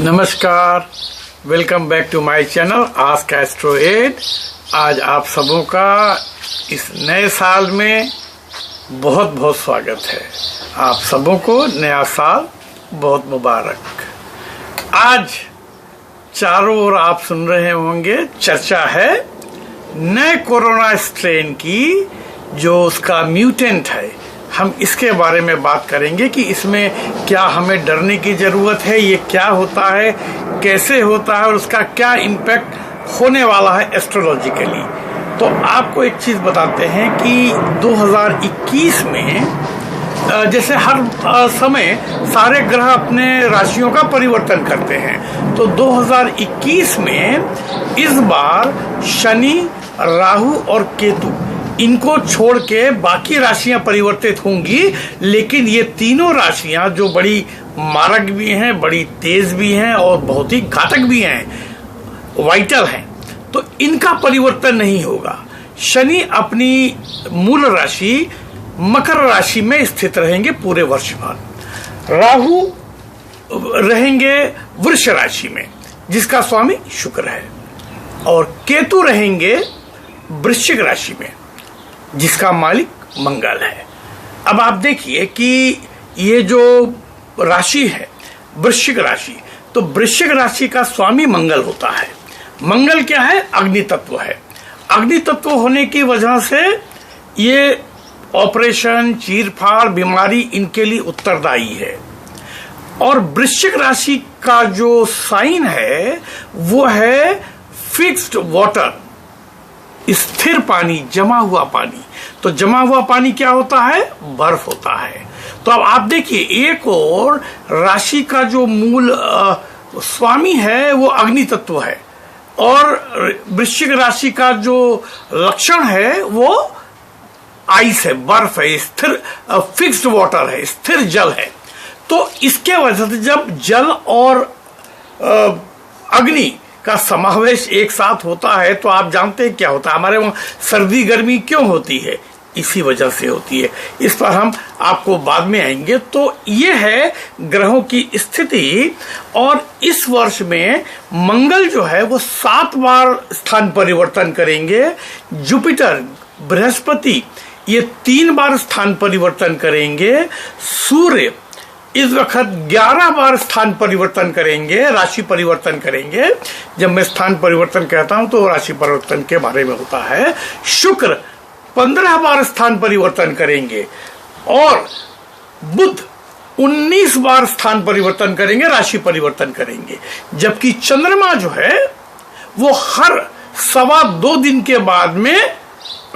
नमस्कार, welcome back to my channel Ask Astro 8। आज आप सबों का इस नए साल में बहुत बहुत स्वागत है। आप सबों को नया साल बहुत मुबारक। आज चारों ओर आप सुन रहे होंगे, चर्चा है नए कोरोना स्ट्रेन की, जो उसका म्यूटेंट है। हम इसके बारे में बात करेंगे कि इसमें क्या हमें डरने की जरूरत है, ये क्या होता है, कैसे होता है और उसका क्या इम्पैक्ट होने वाला है एस्ट्रोलॉजिकली। तो आपको एक चीज बताते हैं कि 2021 में जैसे हर समय सारे ग्रह अपने राशियों का परिवर्तन करते हैं, तो 2021 में इस बार शनि, राहु और केतु, इनको छोड़ के बाकी राशियां परिवर्तित होंगी। लेकिन ये तीनों राशियां जो बड़ी मारक भी हैं, बड़ी तेज भी हैं और बहुत ही घातक भी हैं, वाइटल हैं, तो इनका परिवर्तन नहीं होगा। शनि अपनी मूल राशि मकर राशि में स्थित रहेंगे पूरे वर्ष भर। राहु रहेंगे वृष राशि में, जिसका स्वामी शुक्र है, और केतु रहेंगे वृश्चिक राशि में, जिसका मालिक मंगल है। अब आप देखिए कि ये जो राशि है वृश्चिक राशि, तो वृश्चिक राशि का स्वामी मंगल होता है। मंगल क्या है? अग्नि तत्व है। अग्नि तत्व होने की वजह से ये ऑपरेशन, चीरफाड़, बीमारी, इनके लिए उत्तरदायी है। और वृश्चिक राशि का जो साइन है वो है फिक्स्ड वाटर, स्थिर पानी, जमा हुआ पानी। तो जमा हुआ पानी क्या होता है? बर्फ होता है। तो अब आप देखिए, एक और राशि का जो मूल स्वामी है वो अग्नि तत्व है, और वृश्चिक राशि का जो लक्षण है वो आइस है, बर्फ है, स्थिर फिक्स्ड वाटर है, स्थिर जल है। तो इसके वजह से जब जल और अग्नि का समावेश एक साथ होता है, तो आप जानते हैं क्या होता है, हमारे वहां सर्दी गर्मी क्यों होती है? इसी वजह से होती है। इस पर हम आपको बाद में आएंगे। तो ये है ग्रहों की स्थिति। और इस वर्ष में मंगल जो है वो 7 बार स्थान परिवर्तन करेंगे। जुपिटर, बृहस्पति, ये 3 बार स्थान परिवर्तन करेंगे। सूर्य इस वक्त 11 बार स्थान परिवर्तन करेंगे, राशि परिवर्तन करेंगे। जब मैं स्थान परिवर्तन कहता हूं तो राशि परिवर्तन के बारे में होता है। शुक्र 15 बार स्थान परिवर्तन करेंगे, और बुध 19 बार स्थान परिवर्तन करेंगे, राशि परिवर्तन करेंगे। जबकि चंद्रमा जो है वो हर 2.25 दिन के बाद में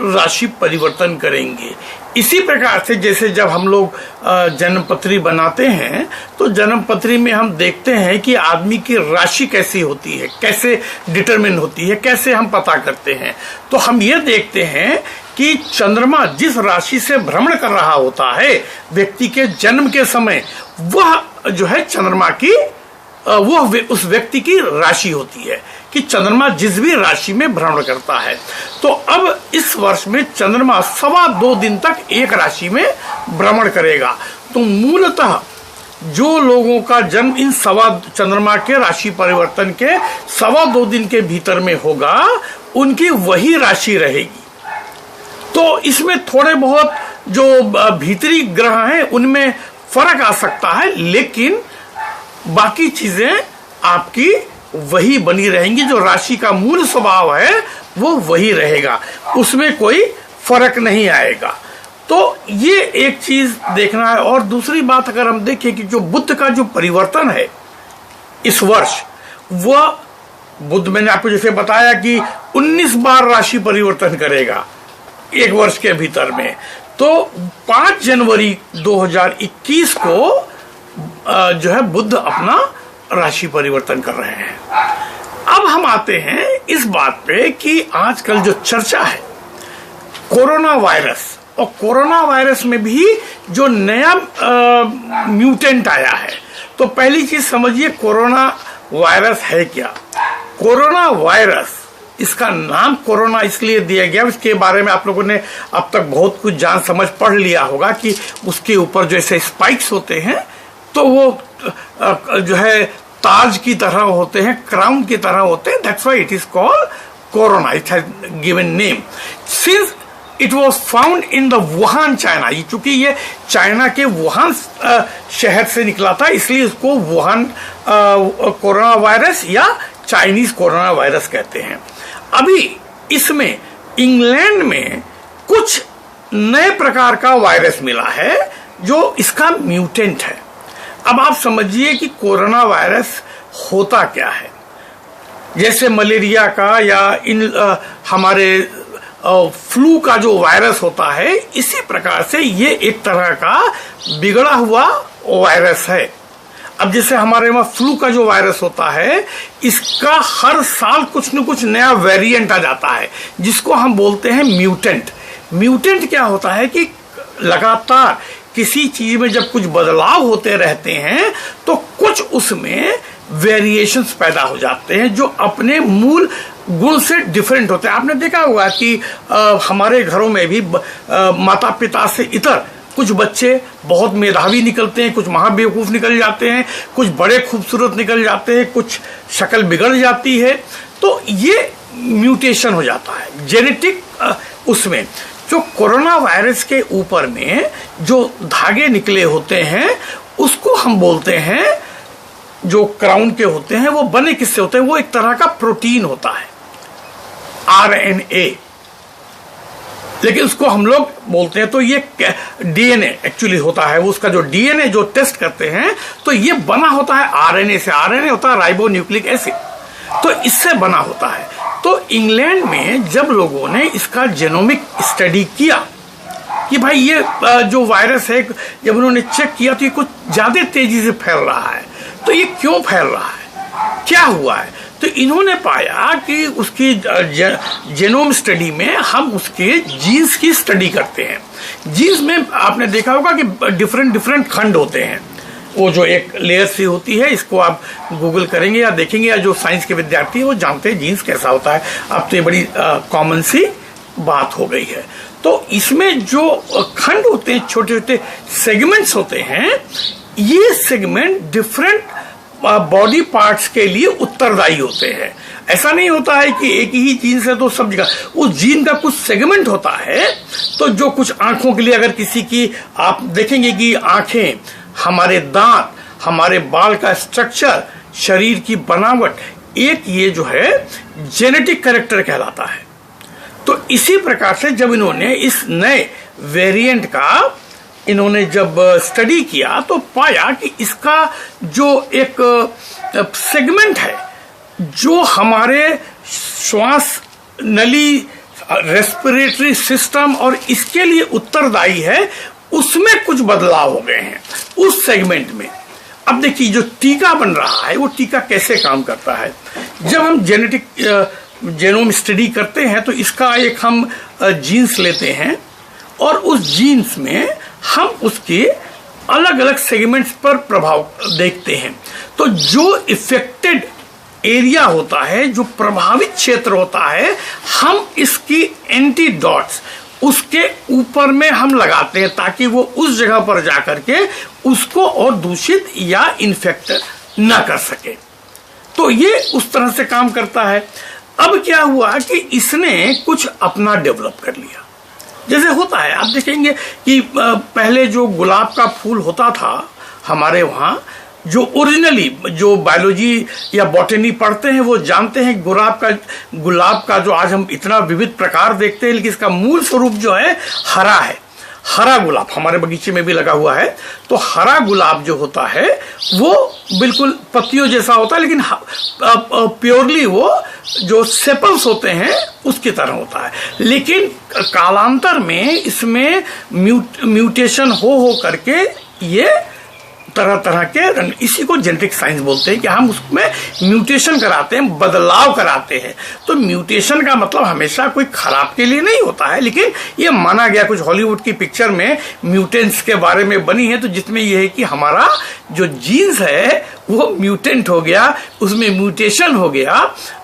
राशि परिवर्तन करेंगे। इसी प्रकार से जैसे जब हम लोग जन्मपत्री बनाते हैं, तो जन्मपत्री में हम देखते हैं कि आदमी की राशि कैसी होती है, कैसे डिटरमिन होती है, कैसे हम पता करते हैं। तो हम ये देखते हैं कि चंद्रमा जिस राशि से भ्रमण कर रहा होता है व्यक्ति के जन्म के समय, वह जो है चंद्रमा की वो उस व्यक्ति की राशि होती है, कि चंद्रमा जिस भी राशि में भ्रमण करता है। तो अब इस वर्ष में चंद्रमा 2.25 दिन तक एक राशि में भ्रमण करेगा। तो मूलतः जो लोगों का जन्म इन चंद्रमा के राशि परिवर्तन के 2.25 दिन के भीतर में होगा, उनकी वही राशि रहेगी। तो इसमें थोड़े बहुत जो भीतरी ग्रह हैं उनमें फर्क आ सकता है, लेकिन बाकी चीजें आपकी वही बनी रहेंगी। जो राशि का मूल स्वभाव है वो वही रहेगा, उसमें कोई फर्क नहीं आएगा। तो ये एक चीज देखना है। और दूसरी बात अगर हम देखें कि जो बुध का जो परिवर्तन है इस वर्ष, वह बुध, मैंने आपको जैसे बताया कि 19 बार राशि परिवर्तन करेगा एक वर्ष के भीतर में। तो 5 जनवरी 2021 को जो है बुध अपना राशि परिवर्तन कर रहे हैं। अब हम आते हैं इस बात पे कि आजकल जो चर्चा है कोरोना वायरस, और कोरोना वायरस में भी जो नया म्यूटेंट आया है। तो पहली चीज समझिए, कोरोना वायरस है क्या? कोरोना वायरस, इसका नाम कोरोना इसलिए दिया गया, इसके बारे में आप लोगों ने अब तक बहुत कुछ जान समझ पढ़ लिया होगा कि उसके ऊपर जैसे स्पाइक्स होते हैं, तो वो जो है ताज की तरह होते हैं, क्राउन की तरह होते हैं। That's why it is called corona, it has given name since it was found in the Wuhan China. चूंकि ये चाइना के वुहान शहर से निकला था, इसलिए इसको वुहान कोरोना वायरस या चाइनीज कोरोना वायरस कहते हैं। अभी इसमें इंग्लैंड में कुछ नए प्रकार का वायरस मिला है जो इसका म्यूटेंट है। अब आप समझिए कि कोरोना वायरस होता क्या है। जैसे मलेरिया का या हमारे फ्लू का जो वायरस होता है, इसी प्रकार से ये एक तरह का बिगड़ा हुआ वायरस है। अब जैसे हमारे वहां फ्लू का जो वायरस होता है, इसका हर साल कुछ न कुछ नया वेरिएंट आ जाता है, जिसको हम बोलते हैं म्यूटेंट। म्यूटेंट क्या होता है कि लगातार किसी चीज में जब कुछ बदलाव होते रहते हैं तो कुछ उसमें वेरिएशंस पैदा हो जाते हैं जो अपने मूल गुण से डिफरेंट होते हैं। आपने देखा होगा कि हमारे घरों में भी माता पिता से इतर कुछ बच्चे बहुत मेधावी निकलते हैं, कुछ महाबेवकूफ निकल जाते हैं, कुछ बड़े खूबसूरत निकल जाते हैं, कुछ शक्ल बिगड़ जाती है। तो ये म्यूटेशन हो जाता है जेनेटिक उसमें। जो कोरोना वायरस के ऊपर में जो धागे निकले होते हैं उसको हम बोलते हैं, जो क्राउन के होते हैं, वो बने किससे होते हैं? वो एक तरह का प्रोटीन होता है, RNA, लेकिन उसको हम लोग बोलते हैं तो ये DNA एक्चुअली होता है। वो उसका जो DNA जो टेस्ट करते हैं तो ये बना होता है RNA से। RNA होता है राइबो न्यूक्लिक एसिड, तो इससे बना होता है। तो इंग्लैंड में जब लोगों ने इसका जेनोमिक स्टडी किया कि भाई ये जो वायरस है, जब उन्होंने चेक किया तो ये कुछ ज्यादा तेजी से फैल रहा है, तो ये क्यों फैल रहा है, क्या हुआ है? तो इन्होंने पाया कि उसकी जेनोम स्टडी में हम उसके जीन्स की स्टडी करते हैं। जीन्स में आपने देखा होगा कि डिफरेंट डिफरेंट खंड होते हैं, वो जो एक लेयर सी होती है, इसको आप गूगल करेंगे या देखेंगे, या जो साइंस के विद्यार्थी हैं वो जानते हैं जीन्स कैसा होता है। अब तो ये बड़ी कॉमन सी बात हो गई है। तो इसमें जो खंड होते हैं, छोटे छोटे सेगमेंट्स होते हैं, ये सेगमेंट डिफरेंट बॉडी पार्ट्स के लिए उत्तरदायी होते हैं। ऐसा नहीं होता है कि एक ही जीन से तो सब जगह, उस जीन का कुछ सेगमेंट होता है। तो जो कुछ आंखों के लिए, अगर किसी की आप देखेंगे कि आंखें, हमारे दांत, हमारे बाल का स्ट्रक्चर, शरीर की बनावट, एक ये जो है जेनेटिक कैरेक्टर कहलाता है। तो इसी प्रकार से जब इन्होंने इस नए वेरिएंट का इन्होंने जब स्टडी किया तो पाया कि इसका जो एक सेगमेंट है जो हमारे श्वास नली, रेस्पिरेटरी सिस्टम और इसके लिए उत्तरदायी है, उसमें कुछ बदलाव हो गए हैं उस सेगमेंट में। अब देखिए जो टीका बन रहा है वो टीका कैसे काम करता है। जब हम जेनोम स्टडी करते हैं तो इसका एक हम जीन्स लेते हैं और उस जीन्स में हम उसके अलग अलग सेगमेंट्स पर प्रभाव देखते हैं। तो जो इफेक्टेड एरिया होता है, जो प्रभावित क्षेत्र होता है, हम इसकी एंटीडॉट्स उसके ऊपर में हम लगाते हैं ताकि वो उस जगह पर जाकर के उसको और दूषित या इन्फेक्ट न कर सके। तो ये उस तरह से काम करता है। अब क्या हुआ कि इसने कुछ अपना डेवलप कर लिया। जैसे होता है, आप देखेंगे कि पहले जो गुलाब का फूल होता था हमारे वहां, जो ओरिजिनली जो बायोलॉजी या बॉटनी पढ़ते हैं वो जानते हैं गुलाब का जो आज हम इतना विविध प्रकार देखते हैं, लेकिन इसका मूल स्वरूप जो है हरा है। हरा गुलाब हमारे बगीचे में भी लगा हुआ है। तो हरा गुलाब जो होता है वो बिल्कुल पत्तियों जैसा होता है, लेकिन प्योरली वो जो सेपल्स होते हैं उसकी तरह होता है। लेकिन कालांतर में इसमें म्यूटेशन हो करके ये तरह तरह के रंग, इसी को जेनेटिक साइंस बोलते हैं कि हम उसमें म्यूटेशन कराते हैं, बदलाव कराते हैं। तो म्यूटेशन का मतलब हमेशा कोई खराब के लिए नहीं होता है, लेकिन ये माना गया, कुछ हॉलीवुड की पिक्चर में म्यूटेंट्स के बारे में बनी है, तो जिसमें यह है कि हमारा जो जीन्स है वो म्यूटेंट हो गया, उसमें म्यूटेशन हो गया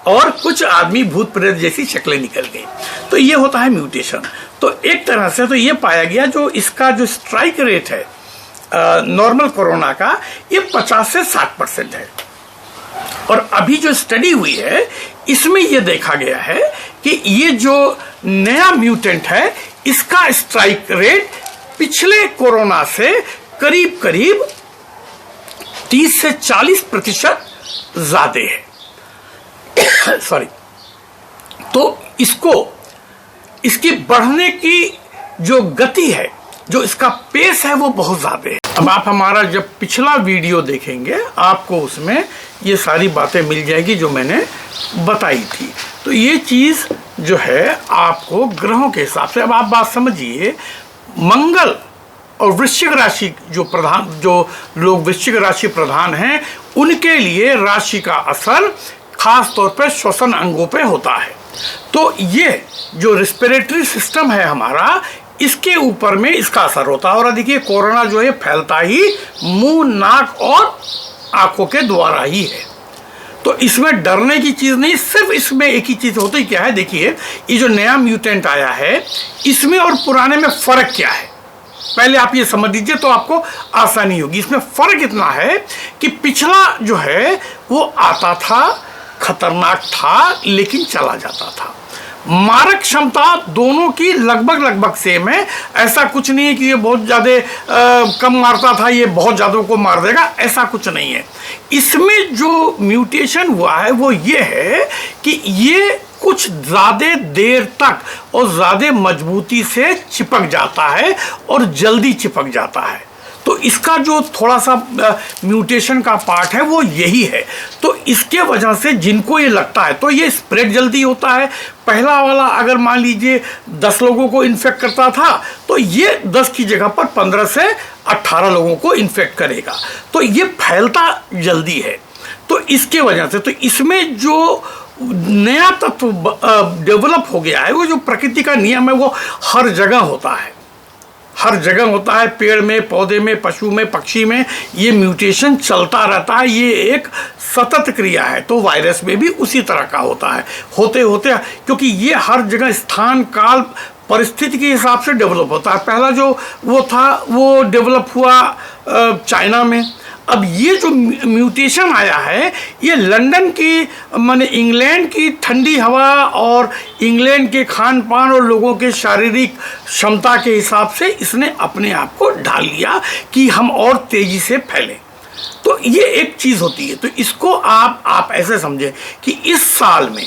और कुछ आदमी भूत प्रेत जैसी शक्लें निकल गई। तो ये होता है म्यूटेशन। तो एक तरह से तो ये पाया गया जो इसका जो स्ट्राइक रेट है नॉर्मल कोरोना का, ये 50 से 60% है। और अभी जो स्टडी हुई है इसमें यह देखा गया है कि ये जो नया म्यूटेंट है इसका स्ट्राइक रेट पिछले कोरोना से करीब करीब 30 से 40% ज्यादा है। सॉरी। तो इसकी बढ़ने की जो गति है, जो इसका पेस है, वो बहुत ज्यादा है। अब आप हमारा जब पिछला वीडियो देखेंगे आपको उसमें ये सारी बातें मिल जाएगी जो मैंने बताई थी। तो ये चीज जो है आपको ग्रहों के हिसाब से, अब आप बात समझिए, मंगल और वृश्चिक राशि जो लोग वृश्चिक राशि प्रधान हैं उनके लिए राशि का असर खास तौर पर श्वसन अंगों पे होता है। तो ये जो रेस्पिरेटरी सिस्टम है हमारा, इसके ऊपर में इसका असर होता है। और देखिए कोरोना जो है फैलता ही मुंह, नाक और आंखों के द्वारा ही है। तो इसमें डरने की चीज नहीं, सिर्फ इसमें एक ही चीज होती क्या है, देखिए ये जो नया म्यूटेंट आया है इसमें और पुराने में फर्क क्या है, पहले आप ये समझ लीजिए तो आपको आसानी होगी। इसमें फर्क इतना है कि पिछला जो है वो आता था, खतरनाक था, लेकिन चला जाता था। मारक क्षमता दोनों की लगभग सेम है। ऐसा कुछ नहीं है कि ये बहुत ज्यादा कम मारता था, ये बहुत ज्यादा को मार देगा, ऐसा कुछ नहीं है। इसमें जो म्यूटेशन हुआ है वो ये है कि ये कुछ ज्यादा देर तक और ज्यादा मजबूती से चिपक जाता है और जल्दी चिपक जाता है। तो इसका जो थोड़ा सा म्यूटेशन का पार्ट है वो यही है। तो इसके वजह से जिनको ये लगता है तो ये स्प्रेड जल्दी होता है। पहला वाला अगर मान लीजिए 10 लोगों को इन्फेक्ट करता था तो ये 10 की जगह पर 15 से 18 लोगों को इन्फेक्ट करेगा। तो ये फैलता जल्दी है। तो इसके वजह से तो इसमें जो नया तत्व डेवलप हो गया है, वो जो प्रकृति का नियम है वो हर जगह होता है, हर जगह होता है, पेड़ में, पौधे में, पशु में, पक्षी में, ये म्यूटेशन चलता रहता है। ये एक सतत क्रिया है। तो वायरस में भी उसी तरह का होता है, होते होते, क्योंकि ये हर जगह स्थान, काल, परिस्थिति के हिसाब से डेवलप होता है। पहला जो वो था वो डेवलप हुआ चाइना में। अब ये जो म्यूटेशन आया है ये लंदन की, माने इंग्लैंड की ठंडी हवा और इंग्लैंड के खान पान और लोगों के शारीरिक क्षमता के हिसाब से इसने अपने आप को ढाल लिया कि हम और तेजी से फैलें। तो ये एक चीज होती है। तो इसको आप ऐसे समझें कि इस साल में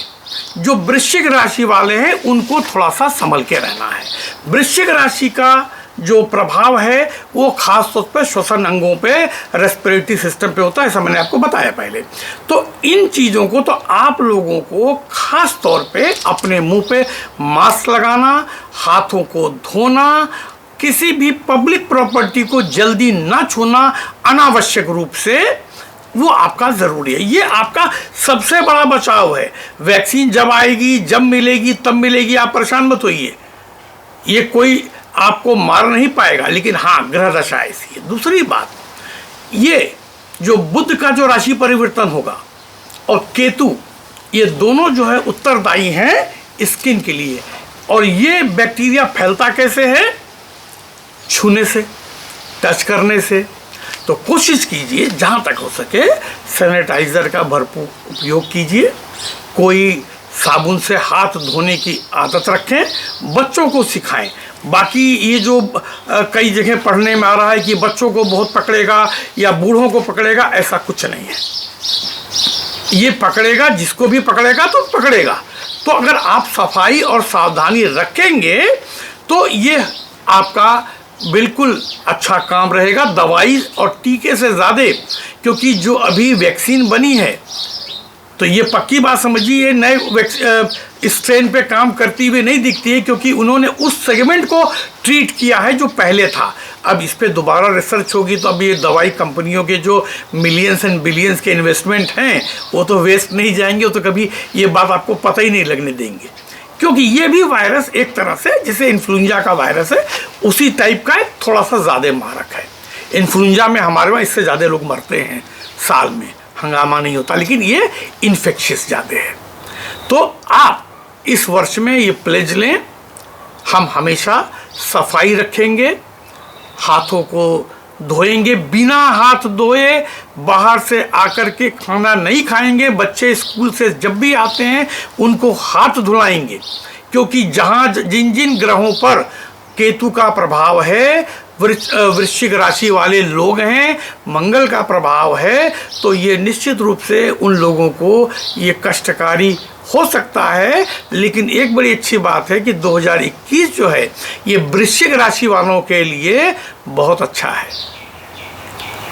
जो वृश्चिक राशि वाले हैं उनको थोड़ा सा संभल के रहना है। वृश्चिक राशि का जो प्रभाव है वो खास तौर पर श्वसन अंगों पे, रेस्पिरेटरी सिस्टम पे होता है, ऐसा मैंने आपको बताया पहले। तो इन चीज़ों को तो आप लोगों को खास तौर पे अपने मुंह पे मास्क लगाना, हाथों को धोना, किसी भी पब्लिक प्रॉपर्टी को जल्दी ना छूना अनावश्यक रूप से, वो आपका ज़रूरी है। ये आपका सबसे बड़ा बचाव है। वैक्सीन जब आएगी, जब मिलेगी, तब मिलेगी, आप परेशान मत होइए। ये कोई आपको मार नहीं पाएगा, लेकिन हाँ ग्रह दशा ऐसी है। दूसरी बात, ये जो बुध का जो राशि परिवर्तन होगा और केतु, ये दोनों जो है उत्तरदायी हैं स्किन के लिए। और ये बैक्टीरिया फैलता कैसे है? छूने से, टच करने से। तो कोशिश कीजिए जहाँ तक हो सके सैनिटाइजर का भरपूर उपयोग कीजिए। कोई साबुन से हाथ धोने की आदत रखें, बच्चों को सिखाएं। बाकी ये जो कई जगह पढ़ने में आ रहा है कि बच्चों को बहुत पकड़ेगा या बूढ़ों को पकड़ेगा, ऐसा कुछ नहीं है। ये पकड़ेगा, जिसको भी पकड़ेगा तो पकड़ेगा। तो अगर आप सफाई और सावधानी रखेंगे तो ये आपका बिल्कुल अच्छा काम रहेगा, दवाई और टीके से ज़्यादा। क्योंकि जो अभी वैक्सीन बनी है तो ये पक्की बात समझिए, नए स्ट्रेन पे काम करती हुई नहीं दिखती है, क्योंकि उन्होंने उस सेगमेंट को ट्रीट किया है जो पहले था। अब इस पे दोबारा रिसर्च होगी तो अब ये दवाई कंपनियों के जो मिलियंस एंड बिलियंस के इन्वेस्टमेंट हैं वो तो वेस्ट नहीं जाएंगे, वो तो कभी ये बात आपको पता ही नहीं लगने देंगे। क्योंकि ये भी वायरस एक तरह से, जैसे इन्फ्लुएंजा का वायरस है, उसी टाइप का है, थोड़ा सा ज़्यादा मारक है। इन्फ्लुएंजा में हमारे वहाँ इससे ज़्यादा लोग मरते हैं साल में, हंगामा नहीं होता, लेकिन ये इन्फेक्शियस ज़्यादा है। तो आप इस वर्ष में ये प्लेज लें, हम हमेशा सफाई रखेंगे, हाथों को धोएंगे, बिना हाथ धोए बाहर से आकर के खाना नहीं खाएंगे। बच्चे स्कूल से जब भी आते हैं उनको हाथ धुलाएंगे, क्योंकि जहाँ जिन जिन ग्रहों पर केतु का प्रभाव है, वृश्चिक राशि वाले लोग हैं, मंगल का प्रभाव है, तो ये निश्चित रूप से उन लोगों को ये कष्टकारी हो सकता है। लेकिन एक बड़ी अच्छी बात है कि 2021 जो है ये वृश्चिक राशि वालों के लिए बहुत अच्छा है।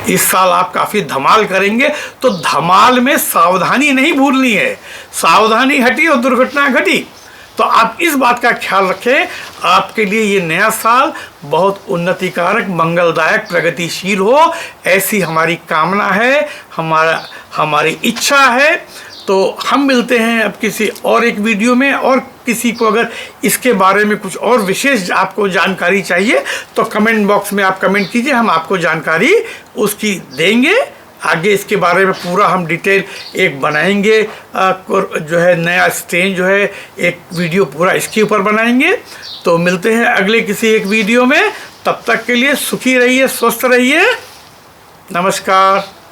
इस साल आप काफ़ी धमाल करेंगे, तो धमाल में सावधानी नहीं भूलनी है। सावधानी हटी और दुर्घटना घटी, तो आप इस बात का ख्याल रखें। आपके लिए ये नया साल बहुत उन्नतिकारक, मंगलदायक, प्रगतिशील हो, ऐसी हमारी कामना है, हमारी इच्छा है। तो हम मिलते हैं अब किसी और एक वीडियो में। और किसी को अगर इसके बारे में कुछ और विशेष आपको जानकारी चाहिए तो कमेंट बॉक्स में आप कमेंट कीजिए, हम आपको जानकारी उसकी देंगे। आगे इसके बारे में पूरा हम डिटेल एक बनाएंगे, जो है नया स्टेज जो है एक वीडियो पूरा इसके ऊपर बनाएंगे। तो मिलते हैं अगले किसी एक वीडियो में, तब तक के लिए सुखी रहिए, स्वस्थ रहिए, नमस्कार।